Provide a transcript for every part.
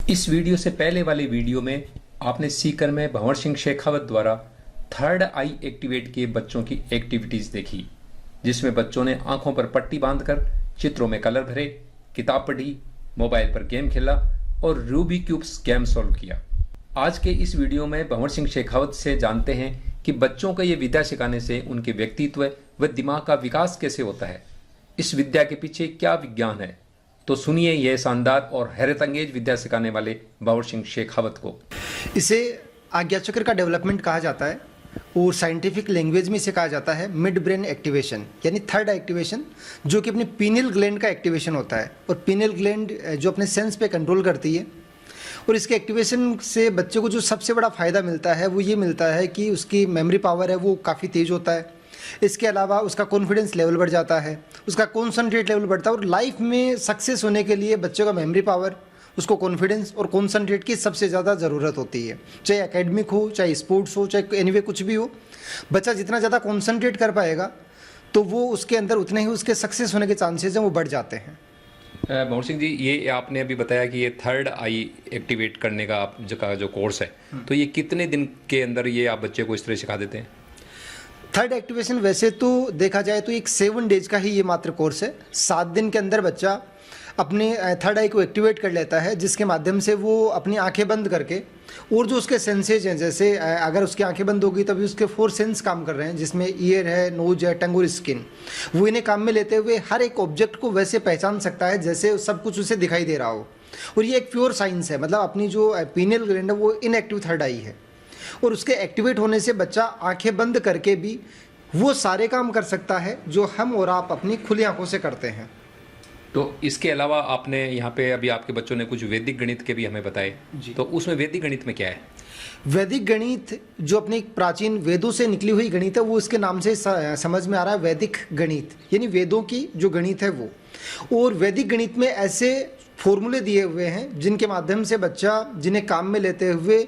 इस वीडियो से पहले वाले वीडियो में आपने सीकर में भंवर सिंह शेखावत द्वारा थर्ड आई एक्टिवेट किए बच्चों की एक्टिविटीज देखी, जिसमें बच्चों ने आंखों पर पट्टी बांधकर चित्रों में कलर भरे, किताब पढ़ी, मोबाइल पर गेम खेला और रूबी क्यूब्स गेम सॉल्व किया। आज के इस वीडियो में भंवर सिंह शेखावत से जानते हैं कि बच्चों को ये विद्या सिखाने से उनके व्यक्तित्व व दिमाग का विकास कैसे होता है, इस विद्या के पीछे क्या विज्ञान है। तो सुनिए यह शानदार और हैरत अंगेज विद्या सिखाने वाले भंवर सिंह शेखावत को। इसे आज्ञा चक्र का डेवलपमेंट कहा जाता है और साइंटिफिक लैंग्वेज में इसे कहा जाता है मिड ब्रेन एक्टिवेशन, यानी थर्ड एक्टिवेशन, जो कि अपने पीनियल ग्लैंड का एक्टिवेशन होता है। और पीनियल ग्लैंड जो अपने सेंस पे कंट्रोल करती है, और इसके एक्टिवेशन से बच्चे को जो सबसे बड़ा फ़ायदा मिलता है वो ये मिलता है कि उसकी मेमोरी पावर है वो काफ़ी तेज़ होता है। इसके अलावा उसका कॉन्फिडेंस लेवल बढ़ जाता है, उसका कॉन्सनट्रेट लेवल बढ़ता है। और लाइफ में सक्सेस होने के लिए बच्चों का मेमोरी पावर, उसको कॉन्फिडेंस और कॉन्सनट्रेट की सबसे ज़्यादा ज़रूरत होती है। चाहे एकेडमिक हो, चाहे स्पोर्ट्स हो, चाहे एनीवे कुछ भी हो, बच्चा जितना ज़्यादा कॉन्सनट्रेट कर पाएगा तो वो उसके अंदर उतने ही उसके सक्सेस होने के चांसेस हैं वो बढ़ जाते हैं। भंवर सिंह जी, ये आपने अभी बताया कि ये थर्ड आई एक्टिवेट करने का जो कोर्स है, तो ये कितने दिन के अंदर ये आप बच्चे को इस तरह सिखा देते हैं? थर्ड एक्टिवेशन वैसे तो देखा जाए तो एक 7 डेज का ही ये मात्र कोर्स है। 7 दिन के अंदर बच्चा अपने थर्ड आई को एक्टिवेट कर लेता है, जिसके माध्यम से वो अपनी आंखें बंद करके और जो उसके सेंसेज हैं, जैसे अगर उसकी आंखें बंद होगी तभी उसके 4 सेंस काम कर रहे हैं, जिसमें ईयर है, नोज है, टंग और स्किन, वो इन्हें काम में लेते हुए हर एक ऑब्जेक्ट को वैसे पहचान सकता है जैसे सब कुछ उसे दिखाई दे रहा हो। और ये एक प्योर साइंस है, मतलब अपनी जो पीनियल ग्लैंड है वो इनएक्टिव थर्ड आई है, और उसके एक्टिवेट होने से बच्चा आंखें बंद करके भी वो सारे काम कर सकता है जो हम और आप अपनी खुली आंखों से करते हैं। तो इसके अलावा आपने यहाँ पे अभी आपके बच्चों ने कुछ वैदिक गणित के भी हमें बताए, तो उसमें वैदिक गणित में क्या है? वैदिक गणित जो अपने प्राचीन वेदों से निकली हुई गणित है, वो इसके नाम से समझ में आ रहा है वैदिक गणित, यानी वेदों की जो गणित है वो। और वैदिक गणित में ऐसे फॉर्मूले दिए हुए हैं जिनके माध्यम से बच्चा जिन्हें काम में लेते हुए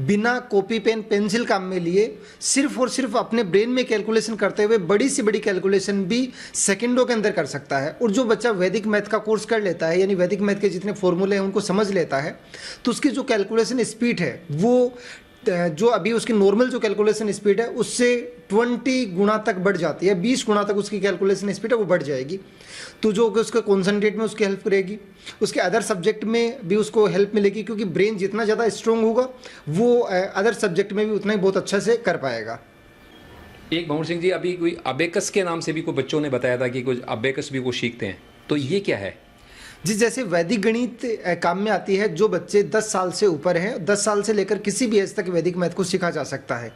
बिना कॉपी पेन पेंसिल काम में लिए सिर्फ और सिर्फ अपने ब्रेन में कैलकुलेशन करते हुए बड़ी से बड़ी कैलकुलेशन भी सेकंडों के अंदर कर सकता है। और जो बच्चा वैदिक मैथ का कोर्स कर लेता है, यानी वैदिक मैथ के जितने फॉर्मूले हैं उनको समझ लेता है, तो उसकी जो कैलकुलेशन स्पीड है वो जो अभी उसकी नॉर्मल जो कैलकुलेशन स्पीड है उससे 20 गुना तक बढ़ जाती है, 20 गुना तक उसकी कैलकुलेशन स्पीड है वो बढ़ जाएगी। तो जो उसके कॉन्सनट्रेट में उसकी हेल्प करेगी, उसके अदर सब्जेक्ट में भी उसको हेल्प मिलेगी, क्योंकि ब्रेन जितना ज़्यादा स्ट्रॉन्ग होगा वो अदर सब्जेक्ट में भी उतना ही बहुत अच्छे से कर पाएगा। एक भंवर सिंह जी, अभी कोई अबेकस के नाम से भी कोई बच्चों ने बताया था कि कुछ अबेकस भी वो सीखते हैं, तो ये क्या है? जी, जैसे वैदिक गणित काम में आती है, जो बच्चे 10 साल से ऊपर हैं, 10 साल से लेकर किसी भी एज तक वैदिक मैथ को सीखा जा सकता है।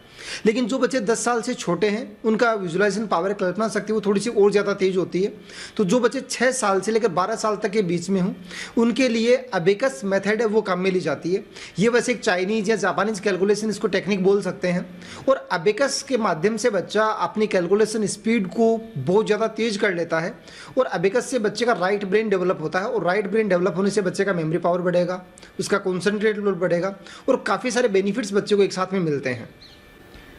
लेकिन जो बच्चे 10 साल से छोटे हैं उनका विजुअलाइजेशन पावर, कल्पना शक्ति वो थोड़ी सी और ज़्यादा तेज होती है। तो जो बच्चे 6 साल से लेकर 12 साल तक के बीच में हों उनके लिए अबेकस मेथड है वो काम में ली जाती है। ये वैसे एक चाइनीज़ या जापानीज कैलकुलेशन इसको टेक्निक बोल सकते हैं। और अबेकस के माध्यम से बच्चा अपनी कैलकुलेशन स्पीड को बहुत ज़्यादा तेज कर लेता है, और अबेकस से बच्चे का राइट ब्रेन डेवलप होता है, और राइट ब्रेन डेवलप होने से बच्चे का मेमोरी पावर बढ़ेगा, उसका कॉन्सनट्रेट लेवल बढ़ेगा, और काफ़ी सारे बेनिफिट्स बच्चे को एक साथ में मिलते हैं।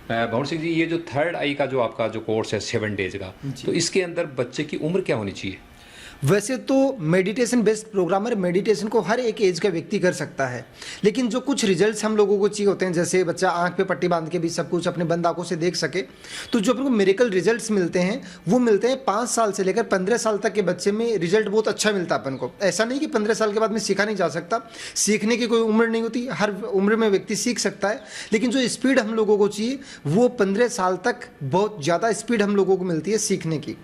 भंवर सिंह जी, ये जो थर्ड आई का जो आपका जो कोर्स है 7 डेज का, तो इसके अंदर बच्चे की उम्र क्या होनी चाहिए? वैसे तो मेडिटेशन बेस्ड प्रोग्रामर मेडिटेशन को हर एक एज का व्यक्ति कर सकता है, लेकिन जो कुछ रिजल्ट्स हम लोगों को चाहिए होते हैं, जैसे बच्चा आंख पे पट्टी बांध के भी सब कुछ अपने बंद आंखों से देख सके, तो जो अपन को मेरिकल रिजल्ट्स मिलते हैं वो मिलते हैं 5 साल से लेकर 15 साल तक के बच्चे में रिजल्ट बहुत अच्छा मिलता है अपन को। ऐसा नहीं कि 15 साल के बाद में सीखा नहीं जा सकता, सीखने की कोई उम्र नहीं होती, हर उम्र में व्यक्ति सीख सकता है, लेकिन जो स्पीड हम लोगों को चाहिए वो 15 साल तक बहुत ज़्यादा स्पीड हम लोगों को मिलती है सीखने की।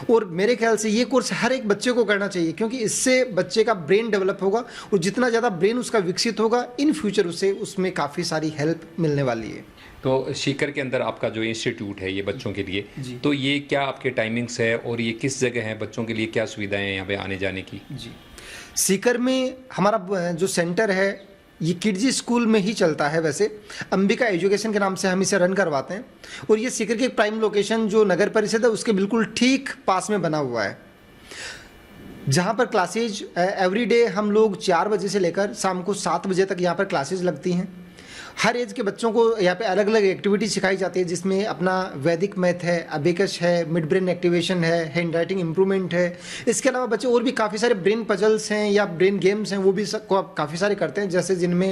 और मेरे ख्याल से ये कोर्स हर एक बच्चे को करना चाहिए, क्योंकि इससे बच्चे का ब्रेन डेवलप होगा, और जितना ज़्यादा ब्रेन उसका विकसित होगा इन फ्यूचर उसे उसमें काफ़ी सारी हेल्प मिलने वाली है। तो सीकर के अंदर आपका जो इंस्टीट्यूट है ये बच्चों के लिए, तो ये क्या आपके टाइमिंग्स है और ये किस जगह है, बच्चों के लिए क्या सुविधाएं हैं यहाँ पे आने जाने की? जी, सीकर में हमारा जो सेंटर है ये किड्जी स्कूल में ही चलता है। वैसे अंबिका एजुकेशन के नाम से हम इसे रन करवाते हैं, और ये सीकर की प्राइम लोकेशन जो नगर परिषद है उसके बिल्कुल ठीक पास में बना हुआ है, जहाँ पर क्लासेज एवरी डे हम लोग 4 बजे से लेकर शाम को 7 बजे तक यहाँ पर क्लासेज लगती हैं। हर एज के बच्चों को यहाँ पे अलग अलग एक्टिविटी सिखाई जाती है, जिसमें अपना वैदिक मैथ है, अबेकस है, मिड ब्रेन एक्टिवेशन है, हैंड राइटिंग इंप्रूवमेंट है। इसके अलावा बच्चे और भी काफ़ी सारे ब्रेन पजल्स हैं या ब्रेन गेम्स हैं, वो भी काफ़ी सारे करते हैं, जैसे जिनमें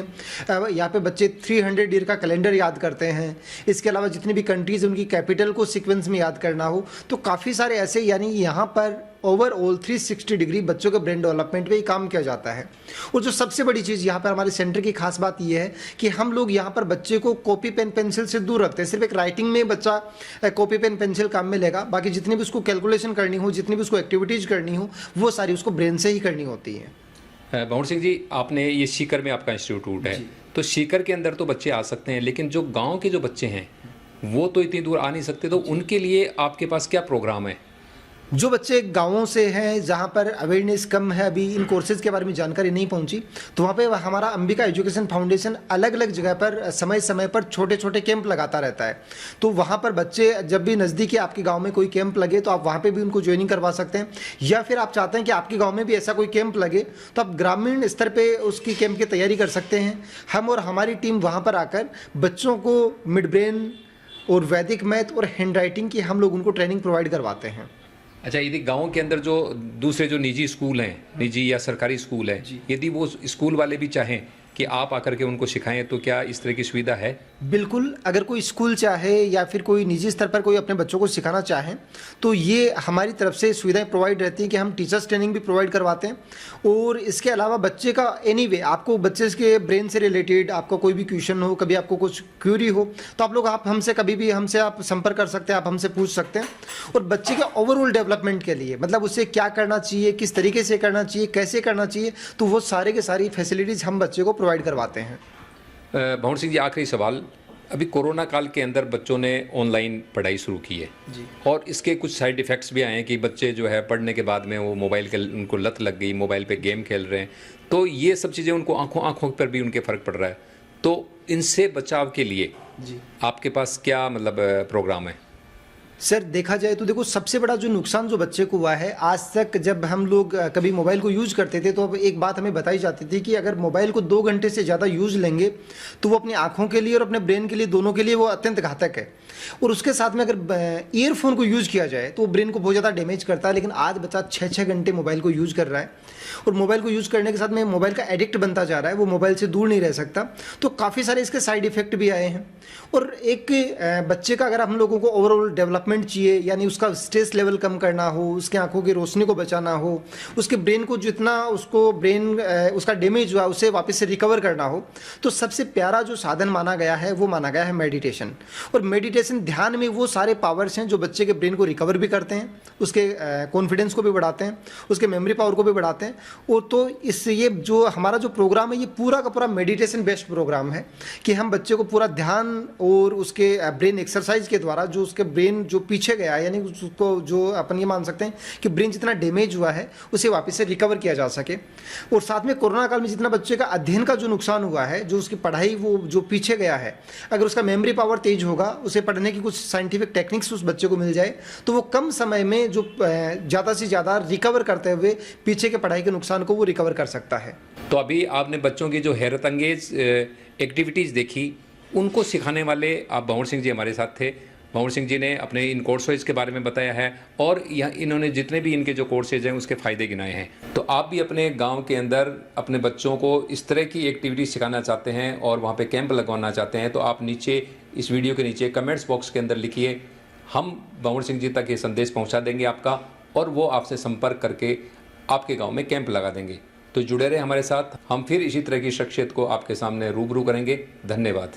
यहाँ पे बच्चे 300 ईयर का कैलेंडर याद करते हैं। इसके अलावा जितनी भी कंट्रीज़ उनकी कैपिटल को सीक्वेंस में याद करना हो, तो काफ़ी सारे ऐसे, यानी यहाँ पर ओवरऑल 360 डिग्री बच्चों के ब्रेन डेवलपमेंट पे ही काम किया जाता है। और जो सबसे बड़ी चीज़ यहाँ पर हमारे सेंटर की खास बात यह है कि हम लोग यहाँ पर बच्चे को कॉपी पेन पेंसिल से दूर रखते हैं। सिर्फ एक राइटिंग में बच्चा कॉपी पेन पेंसिल काम में लेगा, बाकी जितनी भी उसको कैलकुलेशन करनी हो, जितनी भी उसको एक्टिविटीज़ करनी हो, वो सारी उसको ब्रेन से ही करनी होती है। भंवर सिंह जी, आपने ये सीकर में आपका इंस्टीट्यूट है, तो सीकर के अंदर तो बच्चे आ सकते हैं, लेकिन जो गाँव के जो बच्चे हैं वो तो इतनी दूर आ नहीं सकते, तो उनके लिए आपके पास क्या प्रोग्राम है? जो बच्चे गांवों से हैं, जहां पर अवेयरनेस कम है, अभी इन कोर्सेज के बारे में जानकारी नहीं पहुंची, तो वहां पे हमारा अंबिका एजुकेशन फाउंडेशन अलग अलग जगह पर समय समय पर छोटे छोटे कैंप लगाता रहता है। तो वहां पर बच्चे जब भी नज़दीकी आपके गांव में कोई कैंप लगे तो आप वहां पे भी उनको ज्वाइनिंग करवा सकते हैं, या फिर आप चाहते हैं कि आपके गाँव में भी ऐसा कोई कैंप लगे तो आप ग्रामीण स्तर पर उसकी कैंप की तैयारी कर सकते हैं। हम और हमारी टीम वहाँ पर आकर बच्चों को मिड ब्रेन और वैदिक मैथ और हैंड राइटिंग की हम लोग उनको ट्रेनिंग प्रोवाइड करवाते हैं। अच्छा, यदि गांव के अंदर जो दूसरे जो निजी स्कूल हैं, निजी या सरकारी स्कूल हैं, यदि वो स्कूल वाले भी चाहें कि आप आकर के उनको सिखाएं, तो क्या इस तरह की सुविधा है? बिल्कुल, अगर कोई स्कूल चाहे या फिर कोई निजी स्तर पर कोई अपने बच्चों को सिखाना चाहें तो ये हमारी तरफ से सुविधाएं प्रोवाइड रहती हैं कि हम टीचर्स ट्रेनिंग भी प्रोवाइड करवाते हैं। और इसके अलावा बच्चे का एनीवे आपको बच्चे के ब्रेन से रिलेटेड आपका कोई भी क्वेश्चन हो, कभी आपको कुछ क्यूरी हो, तो आप हमसे कभी भी हमसे आप संपर्क कर सकते हैं, आप हमसे पूछ सकते हैं। और बच्चे के ओवरऑल डेवलपमेंट के लिए, मतलब उसे क्या करना चाहिए, किस तरीके से करना चाहिए, कैसे करना चाहिए, तो वो सारे के सारी फैसिलिटीज़ हम बच्चे को प्रोवाइड करवाते हैं। भंवर सिंह जी, आखिरी सवाल, अभी कोरोना काल के अंदर बच्चों ने ऑनलाइन पढ़ाई शुरू की है जी, और इसके कुछ साइड इफ़ेक्ट्स भी आए हैं कि बच्चे जो है पढ़ने के बाद में वो मोबाइल के उनको लत लग गई, मोबाइल पे गेम खेल रहे हैं, तो ये सब चीज़ें उनको आँखों पर भी उनके फ़र्क पड़ रहा है। तो इनसे बचाव के लिए जी, आपके पास क्या मतलब प्रोग्राम है? सर देखा जाए तो देखो, सबसे बड़ा जो नुकसान जो बच्चे को हुआ है, आज तक जब हम लोग कभी मोबाइल को यूज़ करते थे तो अब एक बात हमें बताई जाती थी कि अगर मोबाइल को 2 घंटे से ज़्यादा यूज़ लेंगे तो वो अपनी आँखों के लिए और अपने ब्रेन के लिए, दोनों के लिए वो अत्यंत घातक है। और उसके साथ में अगर ईयरफोन को यूज़ किया जाए तो वो ब्रेन को बहुत ज़्यादा डैमेज करता है। लेकिन आज बच्चा 6-6 घंटे मोबाइल को यूज़ कर रहा है और मोबाइल को यूज़ करने के साथ में मोबाइल का एडिक्ट बनता जा रहा है, वो मोबाइल से दूर नहीं रह सकता। तो काफ़ी सारे इसके साइड इफ़ेक्ट भी आए हैं। और एक बच्चे का अगर हम लोगों को ओवरऑल डेवलपमेंट चाहिए, यानी उसका स्ट्रेस लेवल कम करना हो, उसके आंखों की रोशनी को बचाना हो, उसके ब्रेन को जितना उसको ब्रेन उसका डैमेज हुआ उसे वापस से रिकवर करना हो, तो सबसे प्यारा जो साधन माना गया है वो माना गया है मेडिटेशन। और मेडिटेशन, ध्यान में वो सारे पावर्स हैं जो बच्चे के ब्रेन को रिकवर भी करते हैं, उसके कॉन्फिडेंस को भी बढ़ाते हैं, उसके मेमोरी पावर को भी बढ़ाते हैं। और तो इससे ये जो हमारा जो प्रोग्राम है ये पूरा का पूरा मेडिटेशन बेस्ड प्रोग्राम है कि हम बच्चे को पूरा ध्यान और उसके ब्रेन एक्सरसाइज के द्वारा जो उसके ब्रेन जो पीछे गया है, यानी उसको जो अपन ये मान सकते हैं कि ब्रेन जितना डैमेज हुआ है उसे वापस से रिकवर किया जा सके। और साथ में कोरोना काल में जितना बच्चे का अध्ययन का जो नुकसान हुआ है, जो उसकी पढ़ाई वो जो पीछे गया है, अगर उसका मेमोरी पावर तेज होगा, उसे पढ़ने की कुछ साइंटिफिक टेक्निक्स उस बच्चे को मिल जाए, तो वो कम समय में जो ज़्यादा से ज़्यादा रिकवर करते हुए पीछे के पढ़ाई के नुकसान को वो रिकवर कर सकता है। तो अभी आपने बच्चों की जो हैरत अंगेज एक्टिविटीज़ देखी, उनको सिखाने वाले आप भंवर सिंह जी हमारे साथ थे। भंवर सिंह जी ने अपने इन कोर्सेज के बारे में बताया है और यह इन्होंने जितने भी इनके जो कोर्सेज हैं उसके फ़ायदे गिनाए हैं। तो आप भी अपने गांव के अंदर अपने बच्चों को इस तरह की एक्टिविटी सिखाना चाहते हैं और वहां पे कैंप लगवाना चाहते हैं, तो आप नीचे इस वीडियो के नीचे कमेंट्स बॉक्स के अंदर लिखिए, हम भंवर सिंह जी तक ये संदेश पहुँचा देंगे आपका, और वो आपसे संपर्क करके आपके गाँव में कैंप लगा देंगे। तो जुड़े रहे हमारे साथ, हम फिर इसी तरह की शख्सियत को आपके सामने रूबरू करेंगे। धन्यवाद।